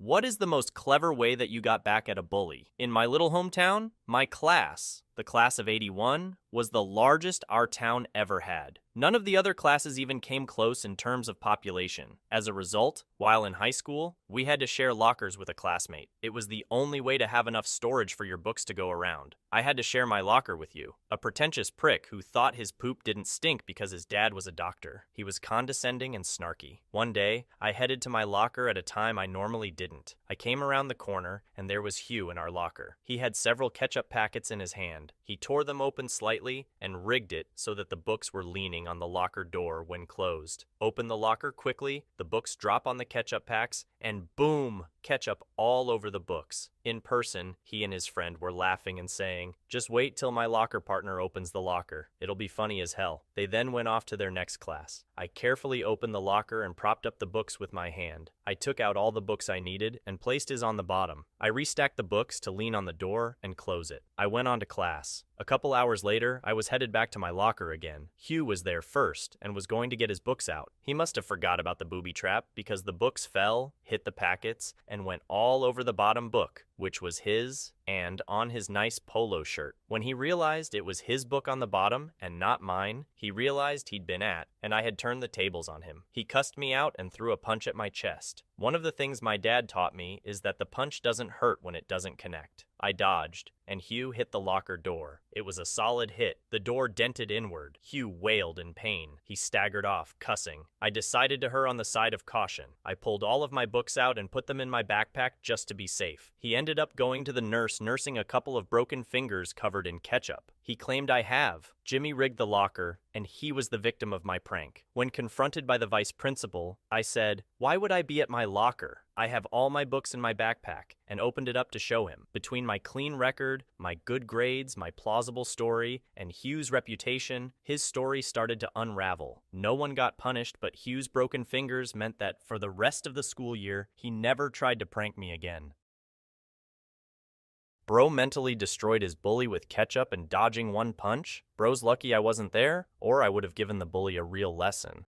What is the most clever way that you got back at a bully? In my little hometown, my class, the class of '81, was the largest our town ever had. None of the other classes even came close in terms of population. As a result, while in high school, we had to share lockers with a classmate. It was the only way to have enough storage for your books to go around. I had to share my locker with you, a pretentious prick who thought his poop didn't stink because his dad was a doctor. He was condescending and snarky. One day, I headed to my locker at a time I normally didn't. I came around the corner, and there was Hugh in our locker. He had several ketchup packets in his hand. He tore them open slightly and rigged it so that the books were leaning on the locker door when closed. Open the locker quickly, the books drop on the ketchup packs, and boom, ketchup all over the books. In person, he and his friend were laughing and saying, "Just wait till my locker partner opens the locker. It'll be funny as hell." They then went off to their next class. I carefully opened the locker and propped up the books with my hand. I took out all the books I needed and placed his on the bottom. I restacked the books to lean on the door and close it. I went on to class. A couple hours later, I was headed back to my locker again. Hugh was there first and was going to get his books out. He must have forgot about the booby trap because the books fell, hit the packets, and went all over the bottom book, which was his, and on his nice polo shirt. When he realized it was his book on the bottom and not mine, he realized he'd been at, and I had turned the tables on him. He cussed me out and threw a punch at my chest. One of the things my dad taught me is that the punch doesn't hurt when it doesn't connect. I dodged, and Hugh hit the locker door. It was a solid hit. The door dented inward. Hugh wailed in pain. He staggered off, cussing. I decided to err on the side of caution. I pulled all of my books out and put them in my backpack just to be safe. He ended up going to the nurse nursing a couple of broken fingers covered in ketchup. He claimed I have. Jimmy rigged the locker, and he was the victim of my prank. When confronted by the vice principal, I said, "Why would I be at my locker? I have all my books in my backpack," and opened it up to show him. Between my clean record, my good grades, my plausible story, and Hugh's reputation, his story started to unravel. No one got punished, but Hugh's broken fingers meant that for the rest of the school year, he never tried to prank me again. Bro mentally destroyed his bully with ketchup and dodging one punch? Bro's lucky I wasn't there, or I would have given the bully a real lesson.